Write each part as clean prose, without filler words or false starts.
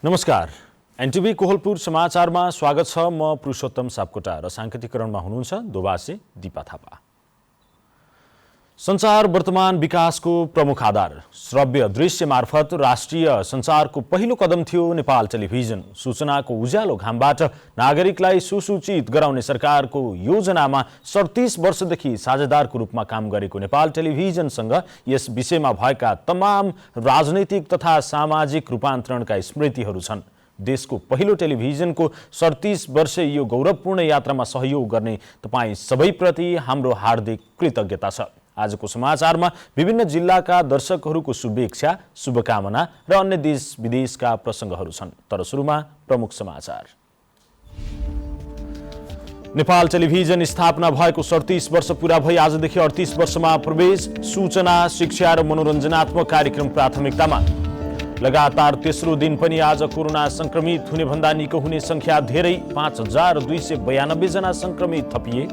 नमस्कार। एनटिभी कोहलपुर समाचारमा स्वागत छ। म पुरुषोत्तम सापकोटा र साङ्केतिकरणमा हुनुहुन्छ दोबासे दिपा थापा। सञ्चार वर्तमान विकासको प्रमुख आधार श्रव्य दृश्य मार्फत राष्ट्रिय सञ्चारको पहिलो कदम थियो नेपाल टेलिभिजन। सूचनाको उज्यालो घामबाट नागरिकलाई सुसूचित गराउने सरकारको योजनामा 37 वर्षदेखि साझेदारको रूपमा काम गरेको नेपाल टेलिभिजनसँग यस विषयमा भएका तमाम राजनैतिक तथा सामाजिक रूपान्तरणका स्मृतिहरू छन्। देशको पहिलो टेलिभिजनको 37 वर्ष यो गौरवपूर्ण यात्रामा सहयोग गर्ने तपाईँ सबैप्रति हाम्रो हार्दिक कृतज्ञता छ। आजको समाचारमा विभिन्न जिल्लाका दर्शकहरूको शुभेच्छा, शुभकामना र अन्य देश विदेशका प्रसङ्गहरू छन्। तर सुरुमा प्रमुख समाचार। नेपाल टेलिभिजन स्थापना भएको 37 वर्ष पूरा भई आजदेखि 38 वर्षमा प्रवेश। सूचना, शिक्षा र मनोरञ्जनात्मक कार्यक्रम प्राथमिकतामा। लगातार तेस्रो दिन पनि आज कोरोना संक्रमित हुने भन्दा निको हुने संख्या धेरै, 5292 जना संक्रमित थपिए।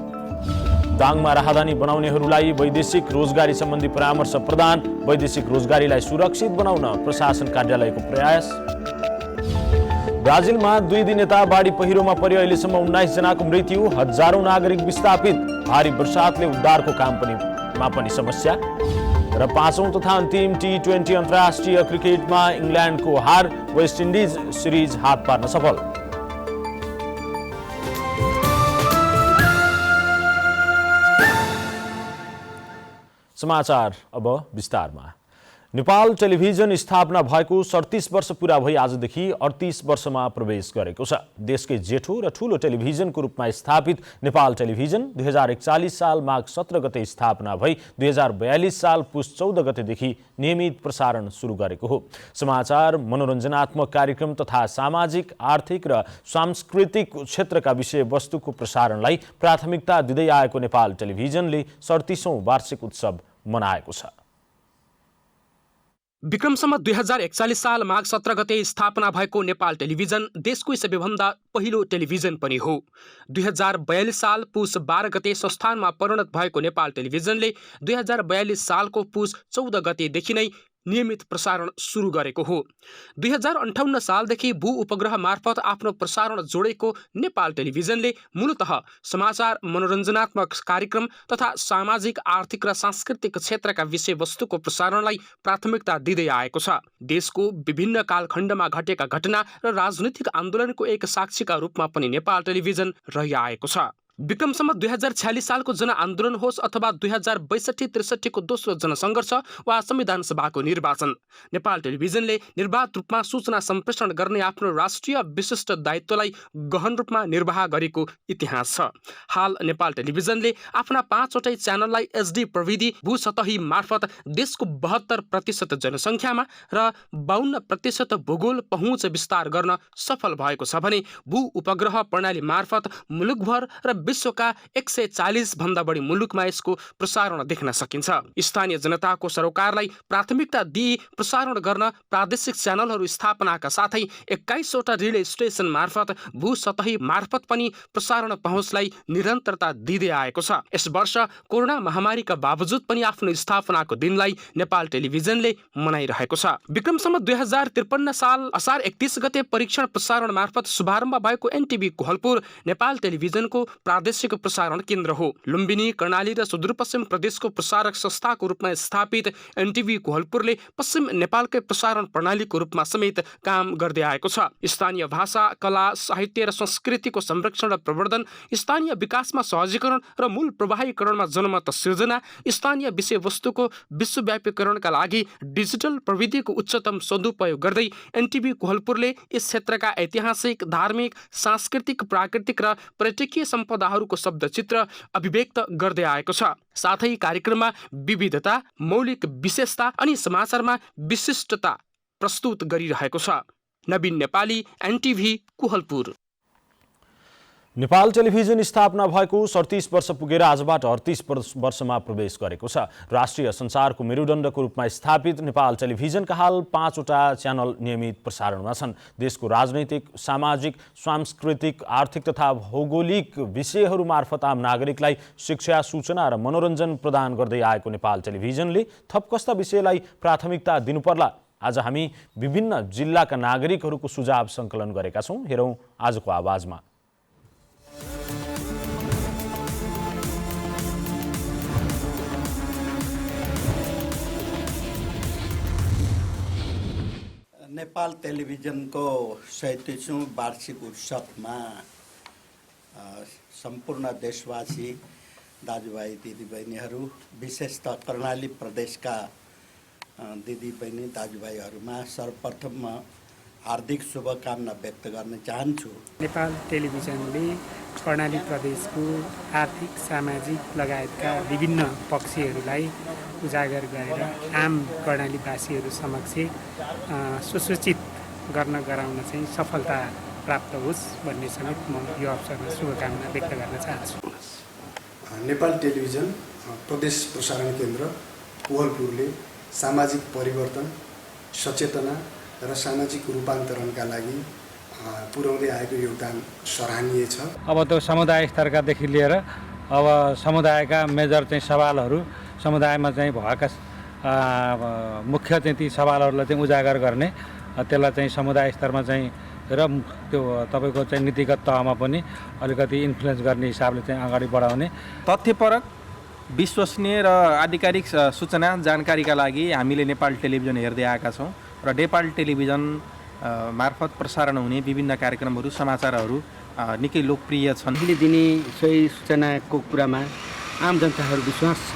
दाङमा राहदानी बनाउनेहरूलाई वैदेशिक रोजगारी सम्बन्धी परामर्श प्रदान। वैदेशिक रोजगारीलाई सुरक्षित बनाउन प्रशासन कार्यालयको प्रयास। ब्राजिलमा 2 दिन यता बाढी पहिरोमा परि अहिलेसम्म 19 जनाको मृत्यु, हजारौं नागरिक विस्थापित। भारी वर्षातले उद्धारको काममा पनि समस्या। र 5औं तथा अन्तिम T20 अन्तर्राष्ट्रिय क्रिकेटमा इङ्ल्यान्डको हार, वेस्ट इन्डिज सिरिज हात पार्न सफल। समाचार अब विस्तारमा। नेपाल टेलिभिजन स्थापना भएको 37 वर्ष पूरा भई आजदेखि 38 वर्षमा प्रवेश गरेको छ। देशकै जेठो र ठूलो टेलिभिजनको रूपमा स्थापित नेपाल टेलिभिजन 2041 साल माघ 17 गते स्थापना भई 2042 साल पुस 14 गतेदेखि नियमित प्रसारण सुरु गरेको हो। समाचार, मनोरञ्जनात्मक कार्यक्रम तथा सामाजिक, आर्थिक र सांस्कृतिक क्षेत्रका विषयवस्तुको प्रसारणलाई प्राथमिकता दिँदै आएको नेपाल टेलिभिजनले 37औं वार्षिक उत्सव मनाएको छ। विक्रमसम्म 2041 साल माघ 17 गते स्थापना भएको नेपाल टेलिभिजन देशको सबैभन्दा पहिलो टेलिभिजन पनि हो। 2042 साल पुस 12 गते संस्थानमा परिणत भएको नेपाल टेलिभिजनले 2042 सालको पुस 14 गतेदेखि नै नियमित प्रसारण सुरु गरेको हो। 2058 सालदेखि भू उपग्रह मार्फत आफ्नो प्रसारण जोडेको नेपाल टेलिभिजनले मूलतः समाचार, मनोरञ्जनात्मक कार्यक्रम तथा सामाजिक, आर्थिक र सांस्कृतिक क्षेत्रका विषयवस्तुको प्रसारणलाई प्राथमिकता दिँदै आएको छ। देशको विभिन्न कालखण्डमा घटेका घटना र राजनीतिक आन्दोलनको एक साक्षीका रूपमा पनि नेपाल टेलिभिजन रहिआएको छ। विक्रमसम्म 2046 सालको जनआन्दोलन होस् अथवा 2062-63 को दोस्रो जनसङ्घर्ष वा संविधान सभाको निर्वाचन, नेपाल टेलिभिजनले निर्वाध रूपमा सूचना सम्प्रेषण गर्ने आफ्नो राष्ट्रिय विशिष्ट दायित्वलाई गहन रूपमा निर्वाह गरेको इतिहास छ। हाल नेपाल टेलिभिजनले आफ्ना 5वटै च्यानललाई एचडी प्रविधि भूसतही मार्फत देशको 72% जनसङ्ख्यामा र 52% भूगोल पहुँच विस्तार गर्न सफल भएको छ भने भू उपग्रह प्रणाली मार्फत मुलुकभर र विश्वका 140 भन्दा बढी मुलुकमा यसको प्रसारण देख्न सकिन्छ। स्थानीय जनताको सरोकारलाई प्राथमिकता दिई प्रसारण गर्न प्रादेशिक च्यानलहरू स्थापनाका साथै 21वटा रिले स्टेसन मार्फत भूसतही मार्फत पनि प्रसारण पहुँचलाई निरन्तरता दिँदै आएको छ। यस वर्ष कोरोना महामारीका बावजुद पनि आफ्नो स्थापनाको दिनलाई नेपाल टेलिभिजनले मनाइरहेको छ। विक्रमसम्म 2053 साल असार 31 गते परीक्षण प्रसारण मार्फत शुभारम्भ भएको एनटिभी कोहलपुर नेपाल टेलिभिजनको प्रादेशिक प्रसारण केन्द्र हो। लुम्बिनी, कर्णाली र सुदूरपश्चिम प्रदेशको प्रसारक संस्थाको रूपमा स्थापित एनटिभी कोहलपुरले पश्चिम नेपालकै प्रसारण प्रणालीको रूपमा समेत काम गर्दै आएको छ। स्थानीय भाषा, कला, साहित्य र संस्कृतिको संरक्षण र प्रवर्धन, स्थानीय विकासमा सहजीकरण र मूल प्रवाहीकरणमा जनमत सिर्जना, स्थानीय विषयवस्तुको विश्वव्यापीकरणका लागि डिजिटल प्रविधिको उच्चतम सदुपयोग गर्दै एनटिभी कोहलपुरले यस क्षेत्रका ऐतिहासिक, धार्मिक, सांस्कृतिक, प्राकृतिक र पर्यटकीय सम्पदाहरूको शब्दचित्र अभिव्यक्त गर्दै आएको छ। साथै कार्यक्रममा विविधता, मौलिक विशेषता अनि समाचारमा विशिष्टता प्रस्तुत गरिरहेको छ। नवीन नेपाली, एनटिभी कोहलपुर। नेपाल टेलिभिजन स्थापना भएको 37 वर्ष पुगेर आजबाट 38 वर्षमा प्रवेश गरेको छ। राष्ट्रिय सञ्चारको मेरुदण्डको रूपमा स्थापित नेपाल टेलिभिजनका हाल 5वटा च्यानल नियमित प्रसारणमा छन्। देशको राजनैतिक, सामाजिक, सांस्कृतिक, आर्थिक तथा भौगोलिक विषयहरू मार्फत आम नागरिकलाई शिक्षा, सूचना र मनोरञ्जन प्रदान गर्दै आएको नेपाल टेलिभिजनले थप कस्ता विषयलाई प्राथमिकता दिनुपर्ला? आज हामी विभिन्न जिल्लाका नागरिकहरूको सुझाव सङ्कलन गरेका छौँ। हेरौँ आजको आवाजमा। नेपाल टेलिभिजनको 37औं वार्षिक उत्सवमा सम्पूर्ण देशवासी दाजुभाइ दिदीबहिनीहरू विशेषतः कर्णाली प्रदेशका दिदीबहिनी दाजुभाइहरूमा सर्वप्रथम म हार्दिक शुभकामना व्यक्त गर्न चाहन्छु। नेपाल टेलिभिजनले कर्णाली प्रदेशको आर्थिक सामाजिक लगायतका विभिन्न पक्षहरूलाई उजागर गरेर आम कर्णालीवासीहरू समक्ष सुसूचित गराउन चाहिँ सफलता प्राप्त होस् भन्ने समेत म यो अवसरमा शुभकामना व्यक्त गर्न चाहन्छु। नेपाल टेलिभिजन प्रदेश प्रसारण केन्द्र कोहलपुरले सामाजिक परिवर्तन, सचेतना र सामाजिक रूपान्तरणका लागि पुर्याउँदै आएको योगदान सराहनीय छ। अब त्यो समुदाय स्तरकादेखि लिएर अब समुदायका मेजर चाहिँ सवालहरू, समुदायमा चाहिँ भएका मुख्य चाहिँ ती सवालहरूलाई चाहिँ उजागर गर्ने, त्यसलाई चाहिँ समुदाय स्तरमा चाहिँ र त्यो तपाईँको चाहिँ नीतिगत तहमा पनि अलिकति इन्फ्लुएन्स गर्ने हिसाबले चाहिँ अगाडि बढाउने, तथ्यपरक विश्वसनीय र आधिकारिक सूचना जानकारीका लागि हामीले नेपाल टेलिभिजन हेर्दै आएका छौँ र नेपाल टेलिभिजन मार्फत प्रसारण हुने विभिन्न कार्यक्रमहरू, समाचारहरू निकै लोकप्रिय छन्। हामीले दिने सही सूचनाको कुरामा आम जनताहरू विश्वास छ,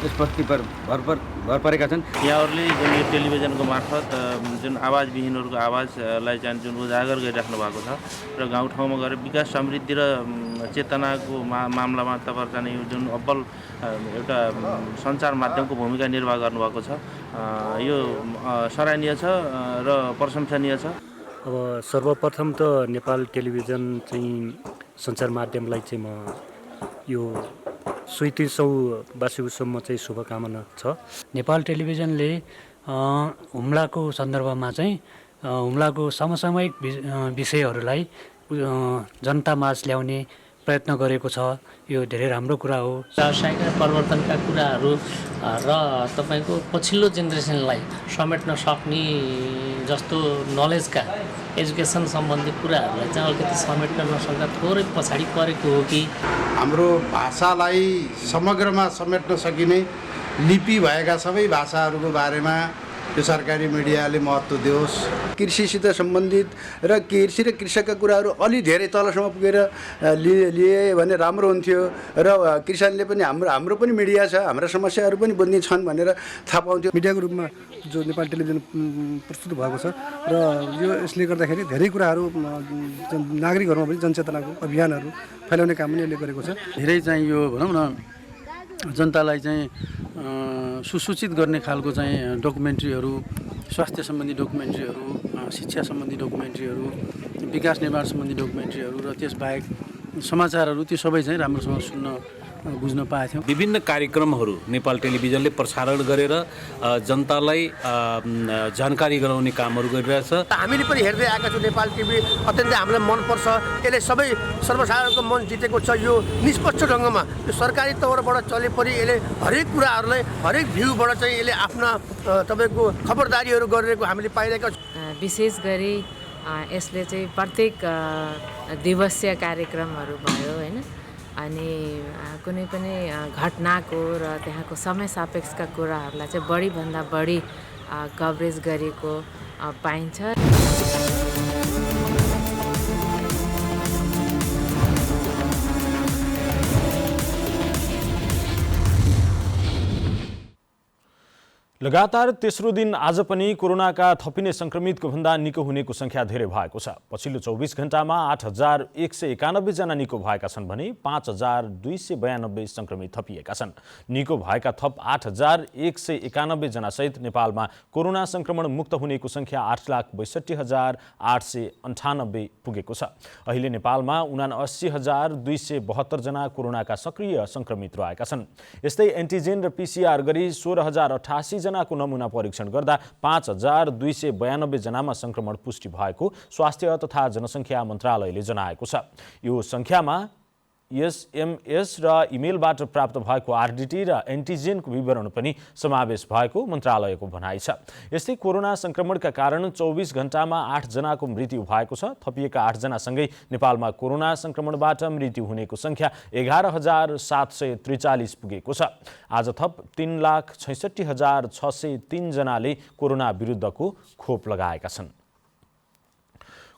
यसप्रति भर परेका छन्। यहाँहरूले जुन यो टेलिभिजनको मार्फत जुन आवाजविहीनहरूको आवाजलाई चाहिँ जुन उजागर गरिराख्नु भएको छ र गाउँठाउँमा गएर विकास समृद्धि र चेतनाको मामलामा तपाईँहरू चाहिँ यो जुन अब्बल एउटा सञ्चार माध्यमको भूमिका निर्वाह गर्नुभएको छ, यो सराहनीय छ र प्रशंसनीय छ। अब सर्वप्रथम त नेपाल टेलिभिजन चाहिँ सञ्चार माध्यमलाई चाहिँ म यो 37औं वार्षिक उत्सवमा चाहिँ शुभकामना छ। नेपाल टेलिभिजनले हुम्लाको सन्दर्भमा चाहिँ हुम्लाको समसामयिक विषयहरूलाई जनतामाझ ल्याउने प्रयत्न गरेको छ। यो धेरै राम्रो कुरा हो। व्यवसायिक परिवर्तनका कुराहरू र तपाईँको पछिल्लो जेनेरेसनलाई समेट्न सक्ने जस्तो नलेजका एजुकेसन सम्बन्धी कुराहरूलाई चाहिँ अलिकति समेट्न नसक्दा थोरै पछाडि परेको हो कि हाम्रो भाषालाई समग्रमा समेट्न सकिने लिपि भएका सबै भाषाहरूको बारेमा यो सरकारी मिडियाले महत्त्व दियोस्। कृषिसित सम्बन्धित र कृषि र कृषकका कुराहरू अलि धेरै तलसम्म पुगेर लिए भने राम्रो हुन्थ्यो र किसानले पनि हाम्रो पनि मिडिया छ, हाम्रा समस्याहरू पनि बुझ्ने छन् भनेर थाहा पाउँथ्यो। मिडियाको रूपमा जो नेपाल टेलिभिजन प्रस्तुत भएको छ र यसले गर्दाखेरि धेरै कुराहरू नागरिकहरूमा पनि जनचेतनाको अभियानहरू फैलाउने काम पनि यसले गरेको छ। धेरै चाहिँ यो भनौँ न जनतालाई चाहिँ सुसूचित गर्ने खालको चाहिँ डकुमेन्ट्रीहरू, स्वास्थ्य सम्बन्धी डकुमेन्ट्रीहरू, शिक्षा सम्बन्धी डकुमेन्ट्रीहरू, विकास निर्माण सम्बन्धी डकुमेन्ट्रीहरू र त्यसबाहेक समाचारहरू, त्यो सबै चाहिँ राम्रोसँग सुन्न बुझ्न पाएको थियौँ। विभिन्न कार्यक्रमहरू नेपाल टेलिभिजनले प्रसारण गरेर जनतालाई जानकारी गराउने कामहरू गरिरहेछ। हामीले पनि हेर्दै आएका छौँ। नेपाल टिभी अत्यन्तै हामीलाई मनपर्छ। यसले सबै सर्वसाधारणको मन जितेको छ। यो निष्पक्ष ढङ्गमा यो सरकारी तौरबाट चले पनि यसले हरेक कुराहरूलाई हरेक भ्यूबाट चाहिँ यसले आफ्ना तपाईँको खबरदारीहरू गरिरहेको हामीले पाइरहेका छौँ। विशेष गरी यसले चाहिँ प्रत्येक दिवसीय कार्यक्रमहरू भयो होइन, अनि कुनै पनि घटनाको र त्यहाँको समय सापेक्षका कुराहरूलाई चाहिँ बढीभन्दा बढी कभरेज गरेको पाइन्छ। लगातार तेस्रो दिन आज पनि कोरोनाका थपिने संक्रमितको भन्दा निको हुनेको संख्या धेरै भएको छ। पछिल्लो 24 घण्टामा 8191 जना निको भएका छन् भने 5292 संक्रमित थपिएका छन्। निको भएका थप 8191 जना सहित नेपालमा कोरोना संक्रमण मुक्त हुनेको संख्या 8,62,898 पुगेको छ। अहिले नेपालमा 79,272 जना कोरोनाका सक्रिय संक्रमित रहेका छन्। यस्तै एन्टिजेन र पीसीआर गरी 16,088 जनाको नमुना परीक्षण गर्दा 5,292 जनामा संक्रमण पुष्टि भएको स्वास्थ्य तथा जनसङ्ख्या मन्त्रालयले जनाएको छ। यो संख्यामा एसएमएस र इमेलबाट प्राप्त भएको आरडिटी र एन्टिजेनको विवरण पनि समावेश भएको मन्त्रालयको भनाइ छ। यस्तै कोरोना संक्रमणका कारण 24 घण्टामा 8 जनाको मृत्यु भएको छ। थपिएका 8 जनासँगै नेपालमा कोरोना संक्रमणबाट मृत्यु हुनेको संख्या 11,743 पुगेको छ। आज थप 3,66,603 जनाले कोरोना विरुद्धको खोप लगाएका छन्।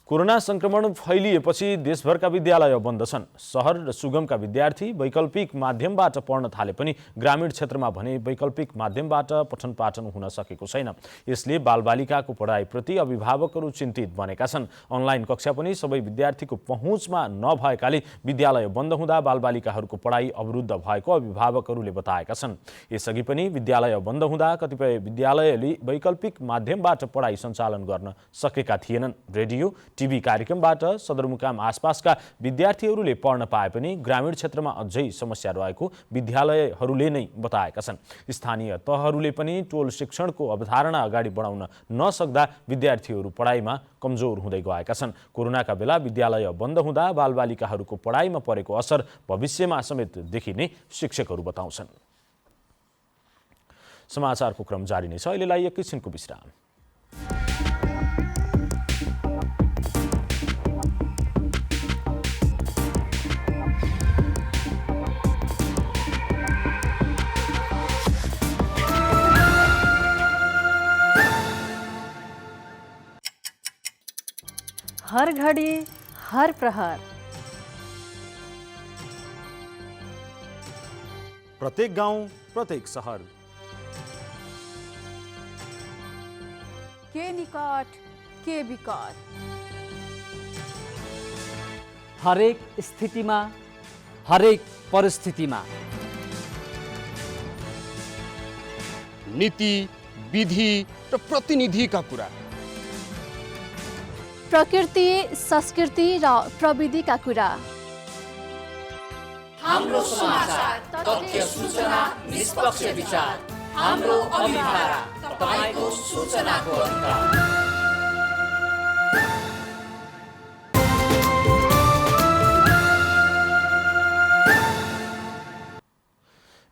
कोरोना संक्रमण फैलिएपछि देशभरका विद्यालय बन्द छन्। शहर र सुगमका विद्यार्थी वैकल्पिक माध्यमबाट पढ्न थाले पनि ग्रामीण क्षेत्रमा भने वैकल्पिक माध्यमबाट पठन पाठन हुन सकेको छैन। यसले बालबालिकाको पढाइप्रति अभिभावकहरू चिन्तित बनेका छन्। अनलाइन कक्षा पनि सबै विद्यार्थीको पहुँचमा नभएकाले विद्यालय बन्द हुँदा बालबालिकाहरूको पढाइ अवरुद्ध भएको अभिभावकहरूले बताएका छन्। यसअघि पनि विद्यालय बन्द हुँदा कतिपय विद्यालयले वैकल्पिक माध्यमबाट पढाइ सञ्चालन गर्न सकेका थिएनन्। रेडियो टिभी कार्यक्रमबाट सदरमुकाम आसपासका विद्यार्थीहरूले पढ्न पाए पनि ग्रामीण क्षेत्रमा अझै समस्या रहेको विद्यालयहरूले नै बताएका छन्। स्थानीय तहहरूले पनि टोल शिक्षणको अवधारणा अगाडि बढाउन नसक्दा विद्यार्थीहरू पढाइमा कमजोर हुँदै गएका छन्। कोरोनाका बेला विद्यालय बन्द हुँदा बालबालिकाहरूको पढाइमा परेको असर भविष्यमा समेत देखिने शिक्षकहरू बताउँछन्। समाचारको क्रम जारी नै छ। अहिलेलाई एकैछिनको विश्राम। हर घड़ी हर प्रहर प्रत्येक गाउँ प्रत्येक शहर के निकट के विकट हरेक स्थितिमा हरेक परिस्थितिमा नीति विधि र प्रतिनिधिका कुरा, प्रकृति संस्कृति र प्रविधिका कुरा, हाम्रो समाचार, तथ्य, सूचना, निष्पक्ष विचार, हाम्रो अभिभारा, तपाईको सूचनाको अधिकार।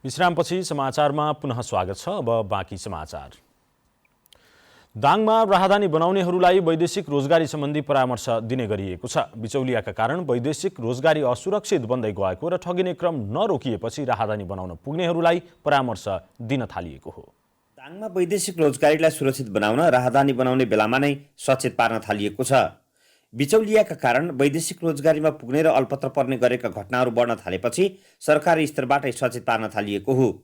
विश्रामपछि समाचारमा पुनः स्वागत छ। अब बाँकी समाचार। दाङमा राहदानी बनाउनेहरूलाई वैदेशिक रोजगारी सम्बन्धी परामर्श दिने गरिएको छ। बिचौलियाका कारण वैदेशिक रोजगारी असुरक्षित बन्दै गएको र ठगिने क्रम नरोकिएपछि राहदानी बनाउन पुग्नेहरूलाई परामर्श दिन थालिएको हो। दाङमा वैदेशिक रोजगारीलाई सुरक्षित बनाउन राहदानी बनाउने बेलामा नै सचेत पार्न थालिएको छ। बिचौलियाका कारण वैदेशिक रोजगारीमा पुग्ने र अल्पत्र पर्ने गरेका घटनाहरू बढ्न थालेपछि सरकारी स्तरबाटै सचेत पार्न थालिएको हो।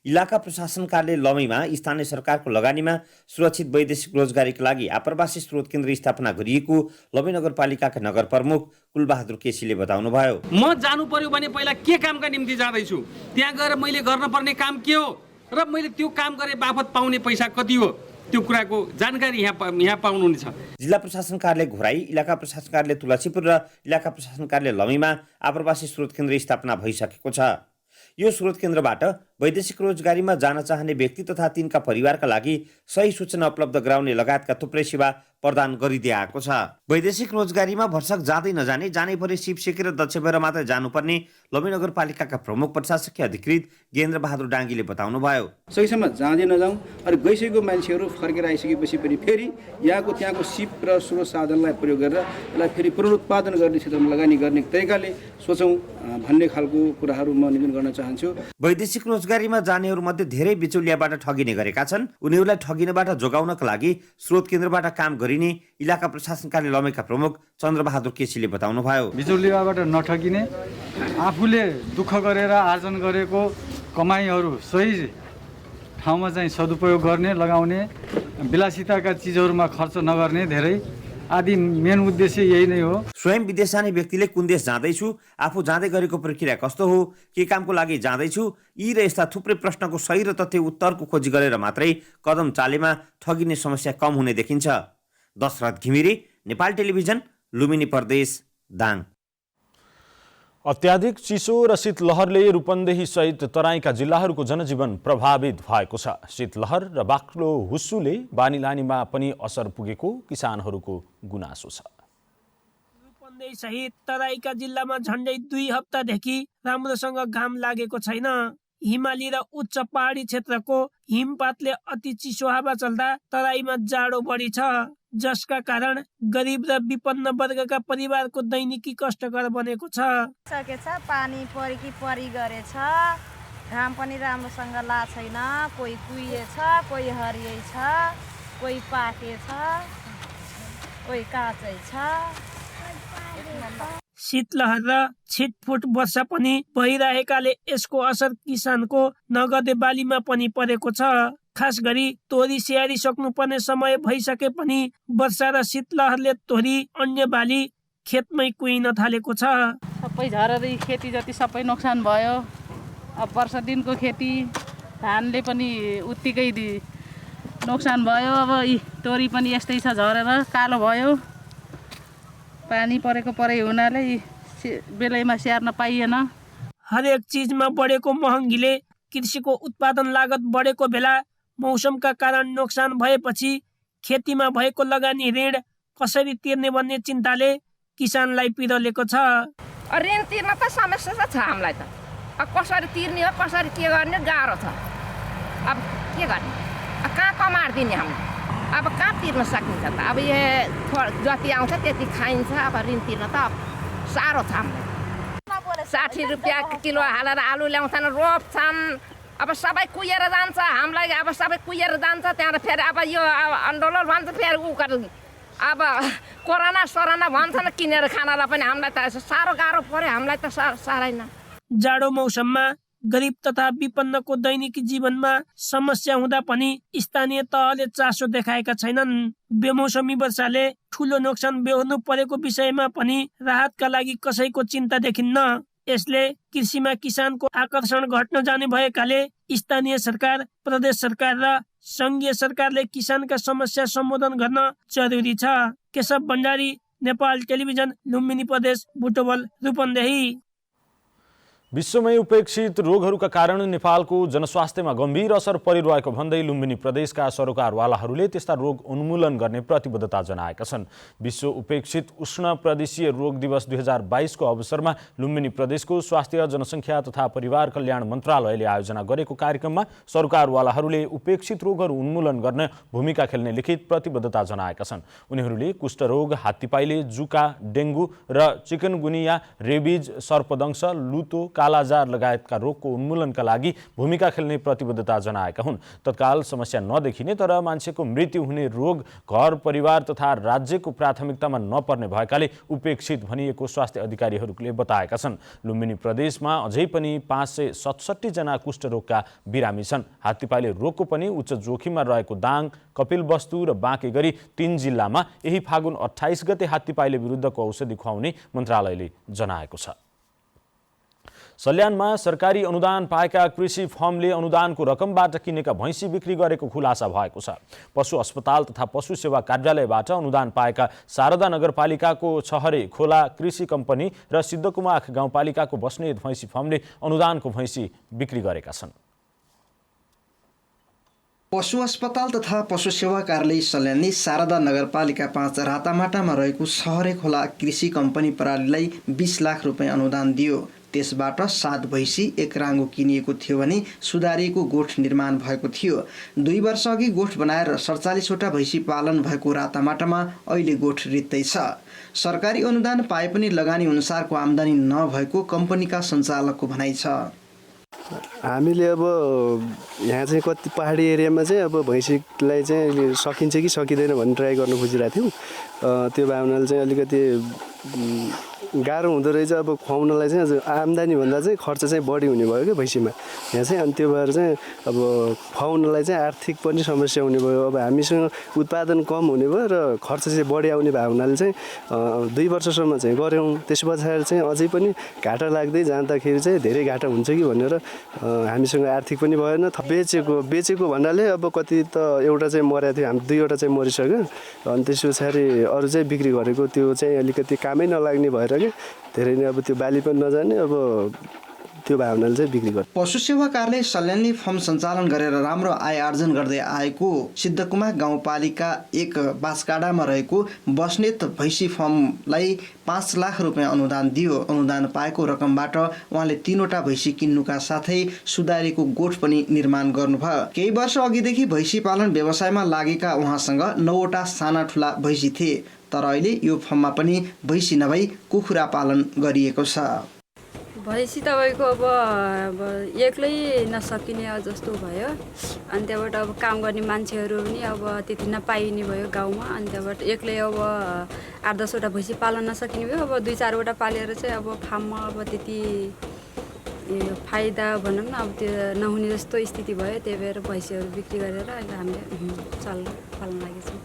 इलाका प्रशासन कार्यालय लमैमा स्थानीय सरकारको लगानीमा सुरक्षित वैदेशिक रोजगारीका लागि आप्रवासी स्रोत केन्द्र स्थापना गरिएको लमै नगरपालिकाका नगर प्रमुख कुलबहादुर केसीले बताउनुभयो। म जानु पर्यो भने पहिला के कामका निम्ति जाँदैछु, त्यहाँ गएर मैले गर्नुपर्ने काम के हो र मैले त्यो काम गरे बापत पाउने पैसा कति हो, त्यो कुराको जानकारी यहाँ पाउनुहुनेछ। जिल्ला प्रशासन कार्यालय घोराई, इलाका प्रशासन कार्यालय तुलसीपुर र इलाका प्रशासन कार्यालय लमैमा आप्रवासी स्रोत केन्द्र स्थापना भइसकेको छ। यो स्रोत केन्द्रबाट वैदेशिक रोजगारीमा जान चाहने व्यक्ति तथा तिनका परिवारका लागि सही सूचना उपलब्ध गराउने लगायतका थुप्रै सेवा प्रदान गरिदिएको छ। वैदेशिक रोजगारीमा भरसक जाँदै नजाने, जानै परे सिप सेकेर दक्ष भएर मात्रै जानुपर्ने लमै नगरपालिकाका प्रमुख प्रशासकीय अधिकृत गेन्द्र बहादुर डाङ्गीले बताउनुभयो। सहीसँग जाँदै नजाउँ, अनि गइसकेको मान्छेहरू फर्केर आइसकेपछि पनि फेरि त्यहाँको सिप र स्रोत साधनलाई प्रयोग गरेर यसलाई फेरि पुनरुत्पादन गर्ने क्षेत्रमा लगानी गर्ने तरिकाले सोचौँ भन्ने खालको कुराहरू म निवेदन गर्न चाहन्छु। वैदेशिक रोजगारीमा जानेहरूमध्ये धेरै बिचौलियाबाट ठगिने गरेका छन्। उनीहरूलाई ठगिनबाट जोगाउनका लागि स्रोत केन्द्रबाट काम गरिने इलाका प्रशासन कार्यालय लमैका प्रमुख चन्द्रबहादुर केसीले बताउनुभयो। बिचौलियाबाट नठगिने, आफूले दुःख गरेर आर्जन गरेको कमाइहरू सही ठाउँमा चाहिँ सदुपयोग गर्ने, लगाउने, विलासिताका चिजहरूमा खर्च नगर्ने धेरै आदि मेन उद्देश्य यही नै हो। स्वयं विदेश जाने व्यक्तिले कुन देश जाँदैछु, आफू जाँदै गरेको प्रक्रिया कस्तो हो, के कामको लागि जाँदैछु, यी र यस्ता थुप्रै प्रश्नको सही र तथ्य उत्तरको खोजी गरेर मात्रै कदम चालेमा ठगिने समस्या कम हुने देखिन्छ। दशरथ घिमिरे, नेपाल टेलिभिजन, लुम्बिनी प्रदेश, दाङ। अत्याधिक चिसो र शीतलहरले रूपन्देही सहित तराईका जिल्लाहरूको जनजीवन प्रभावित भएको छ। शीतलहर र बाक्लो हुस्सुले बानीलानीमा पनि असर पुगेको किसानहरूको गुनासो छ। नै सहित तराईका जिल्लामा झन्डै 2 हप्तादेखि राम्रोसँग घाम लागेको छैन। हिमाली र उच्च पहाडी क्षेत्रको हिमपातले अति चिसो हावा चल्दा तराईमा जाडो बढी छ, जसका कारण गरिब र विपन्न वर्गका परिवारको दैनिकी कष्टकर बनेको छ। सकेछ पानी परेकी परी गरेछ, घाम पनि राम्रोसँग ला छैन, कोही कुहिएछ, कोही हरिएछ, कोही पाकेछ, कोही काँचै छ। शीतलहर र छिटफुट वर्षा पनि भइरहेकाले यसको असर किसानको नगदे बालीमा पनि परेको छ। खास गरी तोरी स्याहारी सक्नुपर्ने समय भइसके पनि वर्षा र शीतलहरले तोरी अन्य बाली खेतमै कुहिन थालेको छ। सबै झरेर खेती जति सबै नोक्सान भयो। अब वर्ष दिनको खेती धानले पनि उत्तिकै नोक्सान भयो। अब तोरी पनि यस्तै छ, झरेर कालो भयो। पानी परेको परै हुनाले बेलैमा स्याहार्न पाइएन। हरेक चिजमा बढेको महँगीले कृषिको उत्पादन लागत बढेको बेला मौसमका कारण नोक्सान भएपछि खेतीमा भएको लगानी ऋण कसरी तिर्ने भन्ने चिन्ताले किसानलाई पिरोलेको छ। ऋण तिर्न त समस्या छ हामीलाई त। अब कसरी तिर्ने हो, कसरी के गर्ने गाह्रो छ। अब के गर्ने, कहाँ कमाएर दिने हामीले, अब कहाँ तिर्न सकिन्छ त। अब जति आउँछ त्यति खाइन्छ। अब ऋण तिर्न त साह्रो छ हामीलाई। 60 रुपियाँ किलो हालेर आलु ल्याउँछन्, रोप्छन्। अब सबै कुहिएर जान्छ हामीलाई। अब सबै कुहिएर जान्छ त्यहाँ फेरि अब यो आन्दोलन भन्छ, फेरि अब कोरोना सोरोना भन्छन्, किनेर खानालाई पनि हामीलाई त साह्रो गाह्रो पर्यो। हामीलाई त साह्रै न। जाडो मौसममा गरिब तथा विपन्नको दैनिकी जीवनमा समस्या हुँदा पनि स्थानीय तहले चासो देखाएका छैनन्। बेमौसमी वर्षाले ठूलो नोक्सान बेहोर्नु परेको विषयमा पनि राहतका लागि कसैको चिन्ता देखिन्न। यसले कृषिमा किसानको आकर्षण घट्न जाने भएकाले स्थानीय सरकार, प्रदेश सरकार र संघीय सरकारले किसानका समस्या सम्बोधन गर्न जरुरी छ। केशव भण्डारी, नेपाल टेलिभिजन, लुम्बिनी प्रदेश, बुटवल, रूपन्देही। विश्वमै उपेक्षित रोगहरूका कारण नेपालको जनस्वास्थ्यमा गम्भीर असर परिरहेको भन्दै लुम्बिनी प्रदेशका सरोकारवालाहरूले त्यस्ता रोग उन्मूलन गर्ने प्रतिबद्धता जनाएका छन्। विश्व उपेक्षित उष्ण प्रदेशीय रोग दिवस 2022 को अवसरमा लुम्बिनी प्रदेशको स्वास्थ्य, जनसङ्ख्या तथा परिवार कल्याण मन्त्रालयले आयोजना गरेको कार्यक्रममा सरोकारवालाहरूले उपेक्षित रोगहरू उन्मूलन गर्न भूमिका खेल्ने लिखित प्रतिबद्धता जनाएका छन्। उनीहरूले कुष्ठरोग, हात्तीपाइले, जुका, डेङ्गु र चिकनगुनिया, रेबिज, सर्पदंश, लुतो, कालाजार लगायतका रोगको उन्मूलनका लागि भूमिका खेल्ने प्रतिबद्धता जनाएका हुन्। तत्काल समस्या नदेखिने तर मान्छेको मृत्यु हुने रोग घर परिवार तथा राज्यको प्राथमिकतामा नपर्ने भएकाले उपेक्षित भनिएको स्वास्थ्य अधिकारीहरूले बताएका छन्। लुम्बिनी प्रदेशमा अझै पनि 567 जना कुष्ठरोगका बिरामी छन्। हात्तीपाइले रोगको पनि उच्च जोखिममा रहेको दाङ, कपिलवस्तु र बाँकेगरी 3 जिल्लामा यही फागुन 28 गते हात्तीपाइले विरुद्धको औषधि खुवाउने मन्त्रालयले जनाएको छ। सल्यानमा सरकारी अनुदान पाएका कृषि फर्मले अनुदानको रकमबाट किनेका भैँसी बिक्री गरेको खुलासा भएको छ। पशु अस्पताल तथा पशु सेवा कार्यालयबाट अनुदान पाएका शारदा नगरपालिकाको छहरे खोला कृषि कम्पनी र सिद्धकुमाख गाउँपालिकाको बस्नेत भैँसी फर्मले अनुदानको भैँसी बिक्री गरेका छन्। पशु अस्पताल तथा पशु सेवा कार्यालय सल्यानले शारदा नगरपालिका 5 रातामाटामा रहेको छहरे खोला कृषि कम्पनी प्रणालीलाई 20 लाख रुपियाँ अनुदान दियो। त्यसबाट 7 भैँसी 1 राङ्गो किनिएको थियो भने सुधारिएको गोठ निर्माण भएको थियो। 2 वर्ष अघि गोठ बनाएर 47वटा भैँसी पालन भएको रातामाटामा अहिले गोठ रित्तै छ। सरकारी अनुदान पाए पनि लगानी अनुसारको आम्दानी नभएको कम्पनीका सञ्चालकको भनाइ छ। हामीले अब यहाँ चाहिँ कति पहाडी एरियामा चाहिँ अब भैँसीलाई चाहिँ सकिन्छ कि सकिँदैन भन्ने ट्राई गर्न खोजिरहेको थियौँ। त्यो भावनाले चाहिँ अलिकति गाह्रो हुँदो रहेछ। अब खुवाउनलाई चाहिँ आम्दानी भन्दा चाहिँ खर्च चाहिँ बढी हुने भयो क्या भैँसीमा यहाँ चाहिँ। अनि त्यो भएर चाहिँ अब खुवाउनलाई चाहिँ आर्थिक पनि समस्या हुने भयो। अब हामीसँग उत्पादन कम हुने भयो र खर्च चाहिँ बढी आउने भावनाले चाहिँ 2 वर्षसम्म चाहिँ गऱ्यौँ। त्यस पछाडि चाहिँ अझै पनि घाटा लाग्दै जाँदाखेरि चाहिँ धेरै घाटा हुन्छ कि भनेर हामीसँग आर्थिक पनि भएन। बेचेको भन्नाले अब कति त एउटा चाहिँ मरेको थियो, हामी 2वटा चाहिँ मरिसक्यो। अनि त्यस पछाडि अरू चाहिँ बिक्री गरेको त्यो चाहिँ अलिकति कामै नलाग्ने भएर क्या धेरै नै अब त्यो बाली पनि नजाने। अब त्यो भावनाले चाहिँ बिक्री गर्छ। पशु सेवा कार्यालय सल्यानले फर्म सञ्चालन गरेर राम्रो आय आर्जन गर्दै आएको सिद्धकुमा गाउँपालिका 1 बाँसकाडामा रहेको बस्नेत भैँसी फर्मलाई 5 लाख रुपियाँ अनुदान दियो। अनुदान पाएको रकमबाट उहाँले 3वटा भैँसी किन्नुका साथै सुधारेको गोठ पनि निर्माण गर्नुभयो। केही वर्ष अघिदेखि भैँसी पालन व्यवसायमा लागेका उहाँसँग 9वटा साना ठुला भैँसी थिए, तर अहिले यो फर्ममा पनि भैँसी नभई कुखुरा पालन गरिएको छ। भैँसी तपाईँको अब एक्लै नसकिने जस्तो भयो, अनि त्यहाँबाट अब काम गर्ने मान्छेहरू पनि अब त्यति नपाइने भयो गाउँमा, अनि त्यहाँबाट एक्लै अब 8-10वटा भैँसी पाल्न नसकिने भयो। अब 2-4वटा पालेर चाहिँ अब फार्ममा अब त्यति फाइदा भनौँ न अब त्यो नहुने जस्तो स्थिति भयो। त्यही भएर भैँसीहरू बिक्री गरेर अहिले हामीले पाल्न लागेछौँ।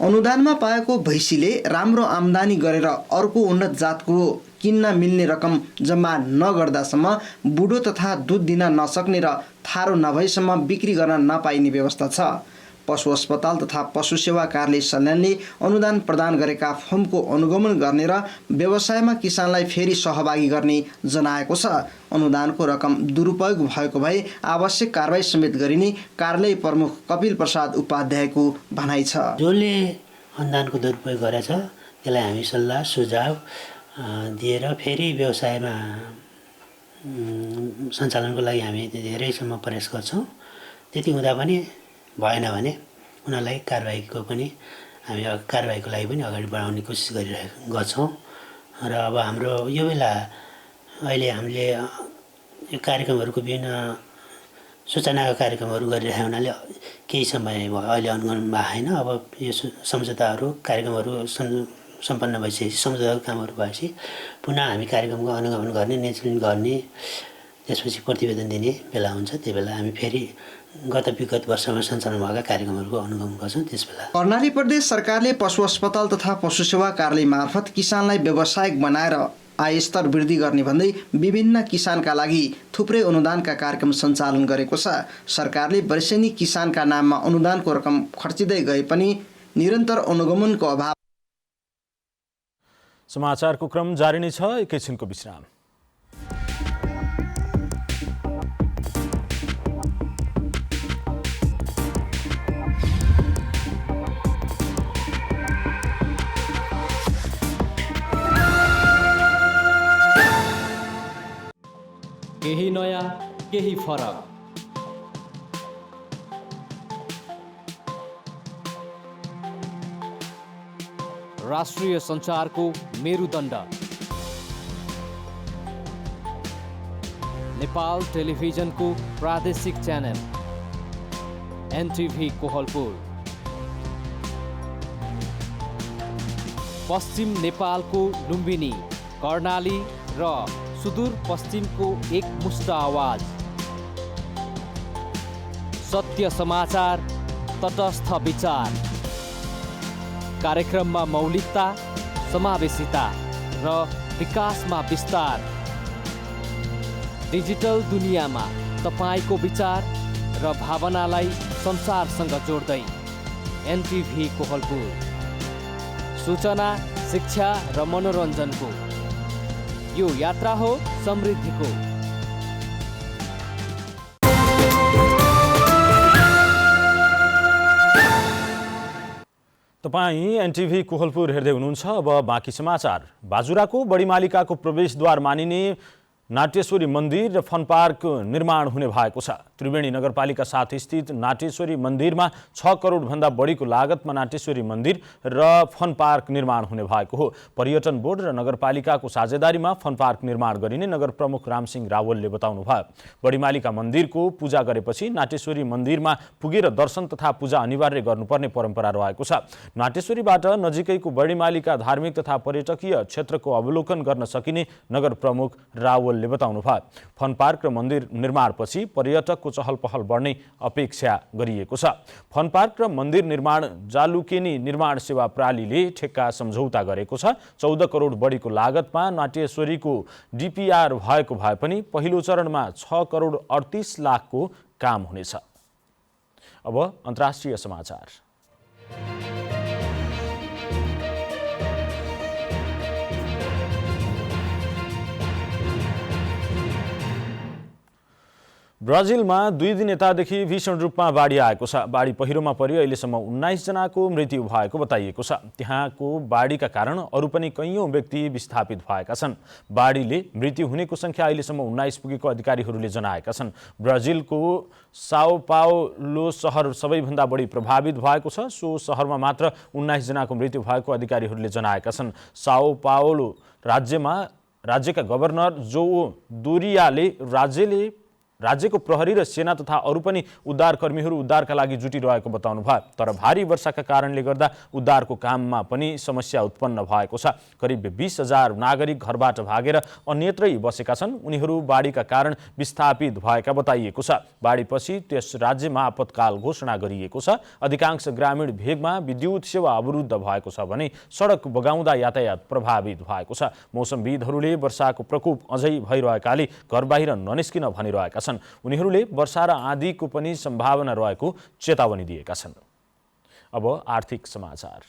अनुदानमा पाएको भैँसीले राम्रो आम्दानी गरेर अर्को उन्नत जातको किन्न मिल्ने रकम जम्मा नगर्दासम्म बुढो तथा दुध दिन नसक्ने र थारो नभएसम्म बिक्री गर्न नपाइने व्यवस्था छ। पशु अस्पताल तथा पशु सेवा कार्यालय सल्यानले अनुदान प्रदान गरेका फर्मको अनुगमन गर्ने र व्यवसायमा किसानलाई फेरि सहभागी गर्ने जनाएको छ। अनुदानको रकम दुरुपयोग भएको भए आवश्यक कारबाही समेत गरिने कार्यालय प्रमुख कपिल प्रसाद उपाध्यायको भनाइ छ। जसले अनुदानको दुरुपयोग गरेछ त्यसलाई हामी सल्लाह सुझाव दिएर फेरि व्यवसायमा सञ्चालनको लागि हामी धेरैसम्म प्रयास गर्छौँ। त्यति हुँदा पनि भएन भने उनीहरूलाई कारबाहीको पनि हामी कारबाहीको लागि पनि अगाडि बढाउने कोसिस गर्छौँ। र अब हाम्रो यो बेला अहिले हामीले यो कार्यक्रमहरूको विभिन्न सूचनाका कार्यक्रमहरू गरिरहेका हुनाले केही समय भयो अहिले अनुगमनमा आएन। अब यो सम्झौताहरू कार्यक्रमहरू सम्पन्न भइसकेपछि सम्झौताको कामहरू भएपछि पुनः हामी कार्यक्रमको अनुगमन गर्ने नेतृत्व गर्ने त्यसपछि प्रतिवेदन दिने बेला हुन्छ। त्यही बेला हामी फेरि विगत वर्षमा सञ्चालन भएका कार्यक्रमहरूको अनुगमन गर्छौँ। त्यसबेला कर्णाली प्रदेश सरकारले पशु अस्पताल तथा पशु सेवा कार्यालय मार्फत किसानलाई व्यावसायिक बनाएर आय स्तर वृद्धि गर्ने भन्दै विभिन्न किसानका लागि थुप्रै अनुदानका कार्यक्रम सञ्चालन गरेको छ। सरकारले वर्षेनी किसानका नाममा अनुदानको रकम खर्चिँदै गए पनि निरन्तर अनुगमनको अभाव। समाचारको क्रम जारी नै छ, एकैछिनको विश्राम। केही नयाँ केही फरक, राष्ट्रिय सञ्चारको मेरुदण्ड नेपाल टेलिभिजनको प्रादेशिक च्यानल एनटिभी कोहलपुर, पश्चिम नेपालको लुम्बिनी, कर्णाली र सुदूर पश्चिमको एक मुष्ट आवाज, सत्य समाचार, तटस्थ विचार, कार्यक्रममा मौलिकता, समावेशिता र विकासमा विस्तार, डिजिटल दुनियाँमा तपाईको विचार र भावनालाई संसारसँग जोड्दै एनटिभी कोहलपुर, सूचना, शिक्षा र मनोरञ्जनको यो यात्रा हो समृद्धिको। तपाईँ एनटिभी कोहलपुर हेर्दै हुनुहुन्छ। अब बाँकी समाचार। बाजुराको बडीमालिकाको प्रवेशद्वार मानिने नाट्येश्वरी मन्दिर र फन पार्क निर्माण हुने भएको छ। त्रिवेणी नगरपालिका 7 स्थित नाट्येश्वरी मन्दिरमा 6 करोडभन्दा बढीको लागतमा नाट्येश्वरी मन्दिर र फन पार्क निर्माण हुने भएको हो। पर्यटन बोर्ड र नगरपालिकाको साझेदारीमा फन पार्क निर्माण गरिने नगर प्रमुख रामसिंह रावलले बताउनुभयो। बडीमालिका मन्दिरको पूजा गरेपछि नाट्येश्वरी मन्दिरमा पुगेर दर्शन तथा पूजा अनिवार्य गर्नुपर्ने परम्परा रहेको छ। नाट्येश्वरीबाट नजिकैको बडीमालिका धार्मिक तथा पर्यटकीय क्षेत्रको अवलोकन गर्न सकिने नगर प्रमुख रावल बताउनु भयो। फन पार्क र मन्दिर निर्माणपछि पर्यटकको चहल पहल बढ्ने अपेक्षा गरिएको छ। फन पार्क र मन्दिर निर्माण जालुकेनी निर्माण सेवा प्रणालीले ठेक्का सम्झौता गरेको छ। 14 करोड बढीको लागतमा नाट्येश्वरीको डिपिआर भएको भए पनि पहिलो चरणमा 6 करोड 38 लाखको काम हुनेछ। अब अन्तर्राष्ट्रिय समाचार। ब्राजिलमा 2 दिन यतादेखि भीषण रूपमा बाढी आएको छ। बाढी पहिरोमा परि अहिलेसम्म 19 जनाको मृत्यु भएको बताइएको छ। त्यहाँको बाढीका कारण अरू पनि कैयौं व्यक्ति विस्थापित भएका छन्। बाढीले मृत्यु हुनेको संख्या अहिलेसम्म 19 पुगेको अधिकारीहरूले जनाएका छन्। ब्राजिलको साओ पाउलो शहर सबैभन्दा बढी प्रभावित भएको छ। सो शहरमा मात्र 19 जनाको मृत्यु भएको अधिकारीहरूले जनाएका छन्। साओ पाउलो राज्यका गभर्नर जो दोरियाले राज्यको प्रहरी र सेना तथा अरू पनि उद्धारकर्मीहरू उद्धारका लागि जुटिरहेको बताउनु भयो। तर भारी वर्षाका कारणले गर्दा उद्धारको काममा पनि समस्या उत्पन्न भएको छ। करिब 20,000 नागरिक घरबाट भागेर अन्यत्रै बसेका छन्। उनीहरू बाढीका कारण विस्थापित भएका बताइएको छ। बाढीपछि त्यस राज्यमा आपतकाल घोषणा गरिएको छ। अधिकांश ग्रामीण भेगमा विद्युत सेवा अवरुद्ध भएको छ भने सडक बगाउँदा यातायात प्रभावित भएको छ। मौसमविदहरूले वर्षाको प्रकोप अझै भइरहेकाले घरबाहिर ननिस्किन भनिरहेका छन्। उनीहरूले वर्षा र आँधीको पनि सम्भावना रहेको चेतावनी दिएका छन्। अब आर्थिक समाचार।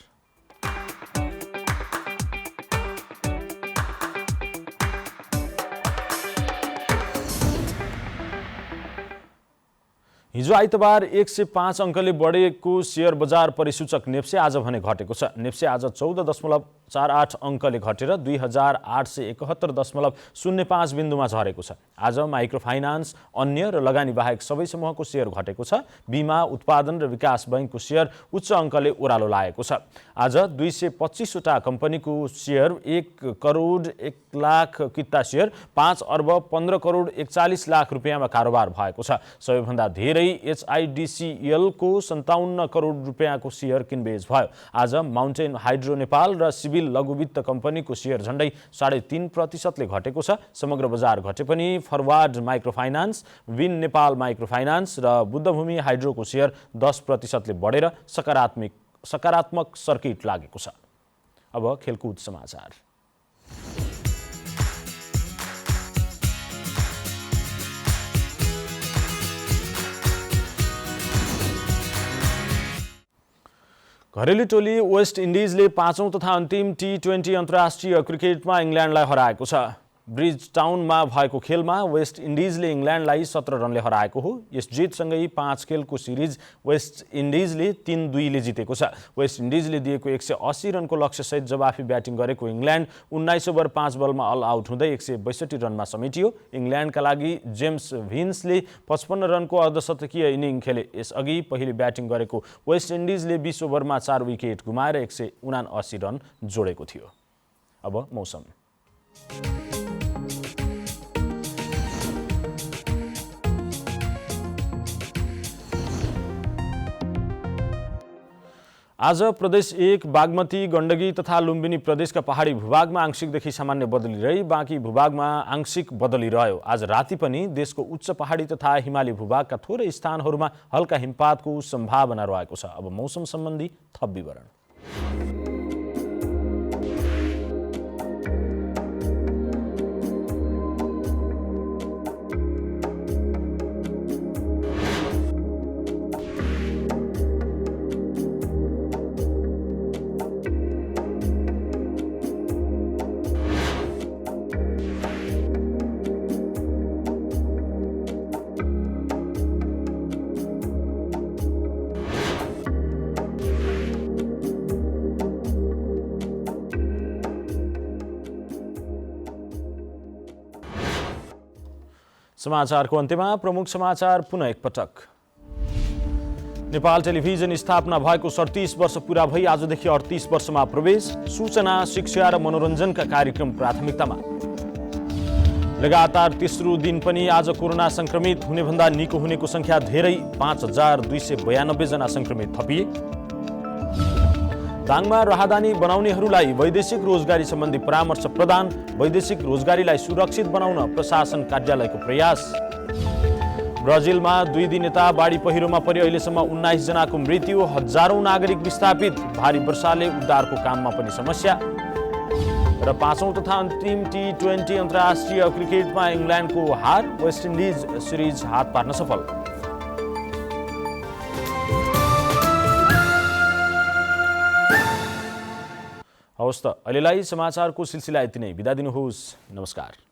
हिजो आइतबार 105 अङ्कले बढेको शेयर बजार परिसूचक नेप्से आज भने घटेको छ। नेप्से आज 14.48 अङ्कले घटेर 2871.05 बिन्दुमा झरेको छ। आज माइक्रो फाइनान्स, अन्य र लगानी बाहेक सबै समूहको शेयर घटेको छ। बिमा, उत्पादन र विकास बैंकको शेयर उच्च अङ्कले ओह्रालो लागेको छ। आज 225 वटा कम्पनीको शेयर 1 करोड 1 लाख किता शेयर 5 अर्ब 15 करोड 41 लाख रुपियाँमा कारोबार भएको छ। सबैभन्दा धेरै HIDCL को 57 करोड रुपियाँको शेयर किनबेच भयो। आज माउन्टेन हाइड्रो नेपाल र सिभिल लघुवित्त कम्पनीको शेयर झण्डै 3.5% घटेको छ। समग्र बजार घटे पनि forward micro finance, win Nepal micro finance र बुद्धभूमि हाइड्रोको शेयर 10% बढेर सकारात्मक सर्किट लागेको छ। अब खेलकुद समाचार। घरेलु टोली वेस्ट इन्डिजले 5औं तथा अन्तिम T20 अन्तर्राष्ट्रिय क्रिकेटमा इङ्ल्यान्डलाई हराएको छ। ब्रिज टाउनमा भएको खेलमा वेस्ट इन्डिजले इङ्ल्यान्डलाई 17 रनले हराएको हो। यस जितसँगै 5 खेलको सिरिज वेस्ट इन्डिजले 3-2 ले जितेको छ। वेस्ट इन्डिजले दिएको 180 रनको लक्ष्यसहित जवाफी ब्याटिङ गरेको इङ्ल्यान्ड 19 ओभर 5 बलमा अल आउट हुँदै 162 रनमा समेटियो। इङ्ल्यान्डका लागि जेम्स भिन्सले 55 रनको अर्धशतकीय इनिङ खेले। यसअघि पहिले ब्याटिङ गरेको वेस्ट इन्डिजले 20 ओभरमा 4 विकेट गुमाएर 179 रन जोडेको थियो। अब मौसम। आज प्रदेश 1, बागमती, गण्डकी तथा लुम्बिनी प्रदेशका पहाडी भूभागमा आंशिकदेखि सामान्य बदली रही बाँकी भूभागमा आंशिक बदली रह्यो। आज राति पनि देशको उच्च पहाडी तथा हिमाली भूभागका थोरै स्थानहरूमा हल्का हिमपातको सम्भावना रहेको छ। अब मौसम सम्बन्धी थप विवरण। समाचारको अन्त्यमा प्रमुख समाचार पुनः एकपटक। नेपाल टेलिभिजन स्थापना भएको 37 वर्ष पूरा भई आजदेखि 38 वर्षमा प्रवेश। सूचना, शिक्षा र मनोरञ्जनका कार्यक्रम प्राथमिकतामा। लगातार तेस्रो दिन पनि आज कोरोना संक्रमित हुनेभन्दा निको हुनेको संख्या धेरै, 5292 जना संक्रमित थपिए। दाङमा राहदानी बनाउनेहरूलाई वैदेशिक रोजगारी सम्बन्धी परामर्श प्रदान। वैदेशिक रोजगारीलाई सुरक्षित बनाउन प्रशासन कार्यालयको प्रयास। ब्राजिलमा 2 दिन यता बाढी पहिरोमा परि अहिलेसम्म 19 जनाको मृत्यु, हजारौं नागरिक विस्थापित। भारी वर्षाले उद्धारको काममा पनि समस्या। र 5औं तथा अन्तिम T20 अन्तर्राष्ट्रिय क्रिकेटमा इङ्ल्यान्डको हार, वेस्ट इन्डिज सिरिज हात पार्न सफल। हवस् त, अहिलेलाई समाचारको सिलसिला यति नै। बिदा दिनुहोस्। नमस्कार।